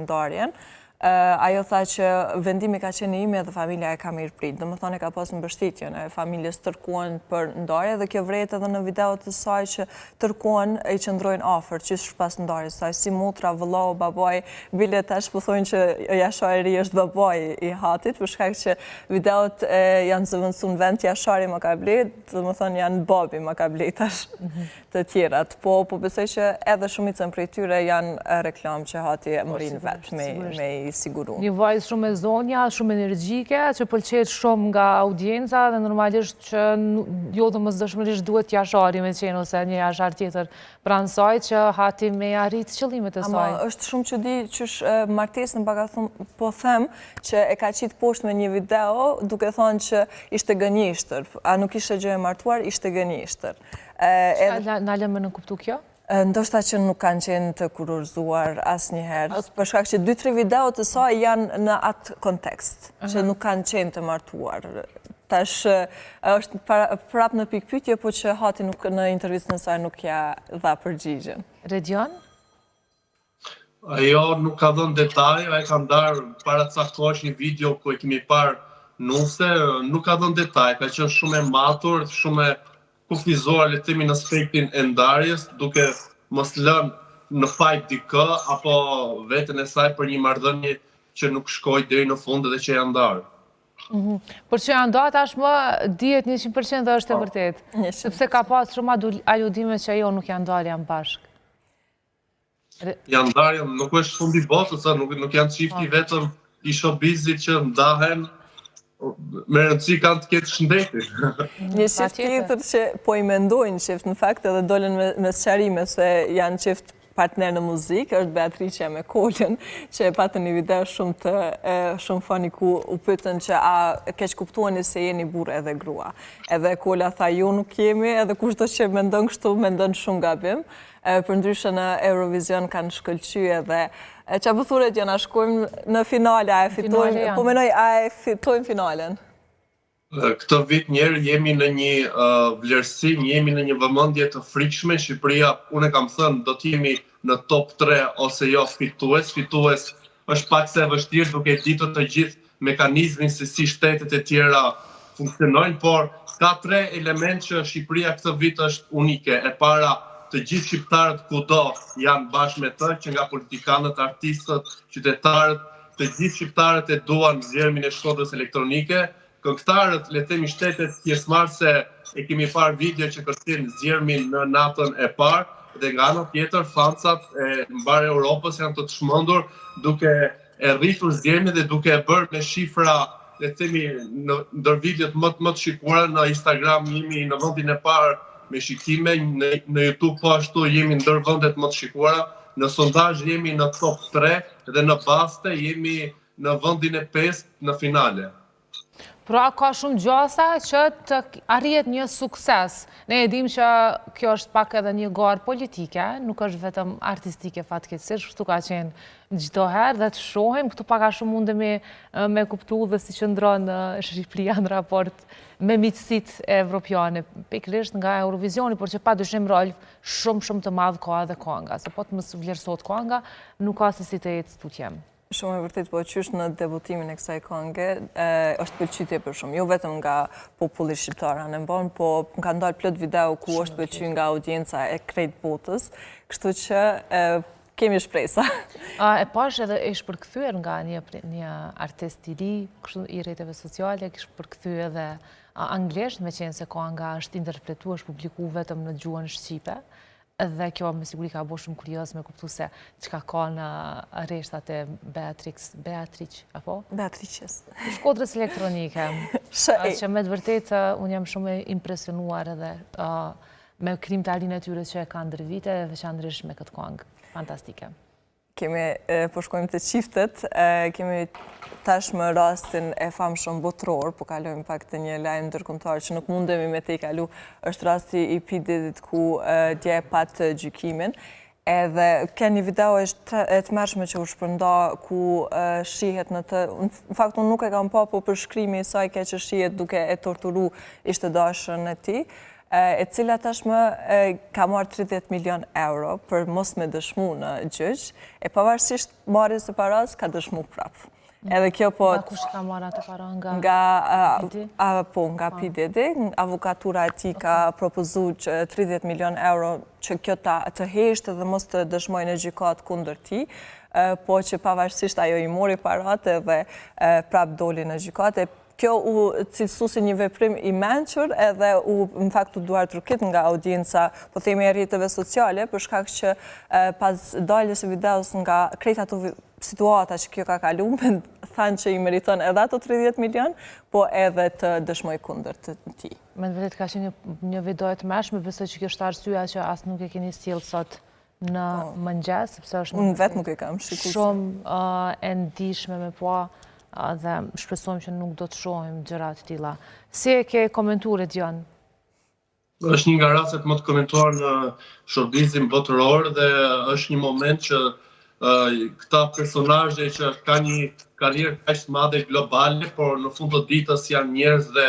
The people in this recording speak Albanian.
ndarjen. Ajo tha që vendimi ka qenë ime dhe familja e ka mirë prit. Dhe më thonë e ka pas mbështetjen e familjes tërkuan për ndarje dhe kjo vret edhe në video të saj që tërkuan e i qëndrojnë afer që shpas ndarjes saj, si motra, vëllau, babaj, bile tash po thonë që Jashari është babaj i hatit, për shkak që videot janë zëvendësuar në vend Jashari më ka blet, dhe më thonë janë babi më ka blet tash të tjerat. Po besoj që edhe shumicën prej tyre janë reklam që hati mërin vetë me i siguru. Një vajzë shumë e zonja, shumë energjike, që pëlqet shumë nga audienca dhe normalisht që jo dhe mësdëshmërisht duhet Jashari me qenë ose një Jashar tjetër pranë saj që hati me arrit qëllimet e saj. Ama është shumë që di që martesën baka po them që e ka qitë poshtë me një video duke thonë që ishte gënjeshtër. A nuk ishte gjë e martuar, ishte gënjeshtër. Në alëm me në kuptu kjo? Ndoshta që nuk kanë qenë të kurorzuar asnjëherë, për shkak që 2-3 video të saj janë në atë kontekst, që nuk kanë qenë të martuar. Tash është prap në pikpyetje, po që hati në intervistën e saj nuk ja dha përgjigjen. Redion? Ajo nuk ka dhënë detaj, ai ka ndarë para ca kohësh një video ku e kemi parë nuse, nuk ka dhënë detaj, ka qenë shumë e matur, shumë e kufizuar le të themi në aspektin e ndarjes, duke mos lënë në fajt dikë apo veten e saj për një marrëdhënie që nuk shkoi deri në fund dhe që janë ndarë. Por që janë ndarë tashmë dihet 100% dhe është e vërtet. Sepse ka pas shumë aludime që ajo nuk janë ndarë janë bashkë. Janë ndarë, nuk është fundi botës, nuk janë çifti vetëm i showbizit që ndahen. Me rëndësi kanë të ketë shëndeti. Një qift tjetër që po i mendojnë qift, në fakt edhe dolën me sqarime se janë qift partner në muzikë, është Beatricia me Kolën, që e patën një video shumë funny ku u pyetën që a keq kuptuani se jeni burrë edhe grua. Edhe Kola tha jo nuk jemi, edhe kushdo që mendon kështu, mendon shumë gabim. Përndryshe në Eurovision kanë shkëlqyer edhe qa pëthuret janë, a shkojmë në finale, a e fitojmë, po menoj, a e fitojmë finalen? Këtë vit njerë jemi në një vlerësim, jemi në një vëmendje të frikshme. Shqipëria, unë e kam thënë, do t'jemi në top 3 ose jo fitues. Fitues është pak se vështirë duke ditur të gjithë mekanizmin se si shtetet e tjera funksionojnë, por ka 3 element që Shqipëria këtë vit është unike. E para, të gjithë shqiptarët kudo janë bashkë me të, që nga politikanët, artistët, qytetarët, të gjithë shqiptarët e duan zgjermin e shkodrës elektronike. Këngëtarët, le të themi shtetet pjesëmarrëse, e kemi parë video që kërcejnë zgjermin në natën e parë, dhe nga ana tjetër fancat e mbar Europës janë të çmendur duke e rritur zgjermin dhe duke e bërë me shifra, le të themi ndër videot më të shikuara në Instagram jemi në vendin e parë me shikime, në YouTube po ashtu jemi ndër vendet më të shikuara, në sondazh jemi në top 3 dhe në baste jemi në vendin e 5 në finale. Pra ka shumë gjasa që të arrijet një sukses. Ne e dim që kjo është pak edhe një garë politike, nuk është vetëm artistike fatkeqësisht, kështu ka qenë çdo herë dhe të shohim, këtu pak a shumë mundemi me kuptu dhe si qëndron Shqipëria në raport me miqësitë evropiane, pikërisht nga Eurovisioni, por që padyshim rol shumë të madh ka edhe kënga, se po të mos vlerësohet kënga, nuk ka se si të jetë tutjem. Shumë e vërtet, po qysh në debutimin e kësaj kënge, është pëlqytje për shumë. Jo vetëm nga populli shqiptar anë mban, po ka ndalë plot video ku është pëlqyer nga audienca e krejt botës, kështu që kemi shpresa. E pash edhe ishtë përkthyer nga një artist i ri, kështu i rrjeteve sociale, kishtë përkthyer edhe anglisht, me qenë se kënga është interpretuar, është publikuar vetëm në gjuhën shqipe. Dhe kjo me siguri ka bërë shumë kurioz me kuptu se çka ka në rreshtat e Beatrice, apo? Beatrices. Shkodrës elektronike. Që me të vërtet, unë jam shumë impresionuar edhe me krijimtarinë e tyre që e kanë ndër vite, veçanërisht me këtë këngë. Fantastike. Kemi, po shkojmë të qiftet, kemi tashmë rastin e famshëm botror, po kalojmë pak të një lajm ndërkombëtar që nuk mundemi me te i kalu, është rasti i P. Diddyt ku dje pat gjykimin, edhe ka një video e tmerrshme që u shpërnda ku shihet në të, në fakt unë nuk e kam pa, po për shkrimi i saj ke që shihet duke e torturu ishte dashën e tij. e cila tashmë ka marrë 30 milion euro për mos me dëshmu në gjyq, e pavarësisht marrjes së paras ka dëshmu prapë. Edhe kjo po... Nga kush ka marrë atë para nga... Nga PDD, avokatura e ti ka propozu që 30 milion euro që kjo të heshtë dhe mos të dëshmoj në gjykat kundër ti, po që pavarësisht ajo i mori parate dhe prap doli në gjykat. Kjo u cilësu si një veprim i menqër edhe në fakt u duar trukit nga audienca, po themi e rrjeteve sociale, për shkak që pas daljes e videos nga krejt ato situata që kjo ka kalu, thanë që i meriton edhe ato 30 milion, po edhe të dëshmoj kundër të ti. Me në vedet ka që një video të mërshme, besoj që kjo është arsyeja që asë nuk e keni sjellë sot në mëngjes, sepse është unë vetë nuk e kam shikuar. Shumë e ndihshme me po, dhe shpresojmë që nuk do të shohim gjëra të tilla. Si e ke komentuar Dion? Është një nga rastet më të komentuar në showbizin botëror dhe është një moment që këta personazhe që ka një karrierë kaq të madhe globale, por në fund të ditës janë njerëz dhe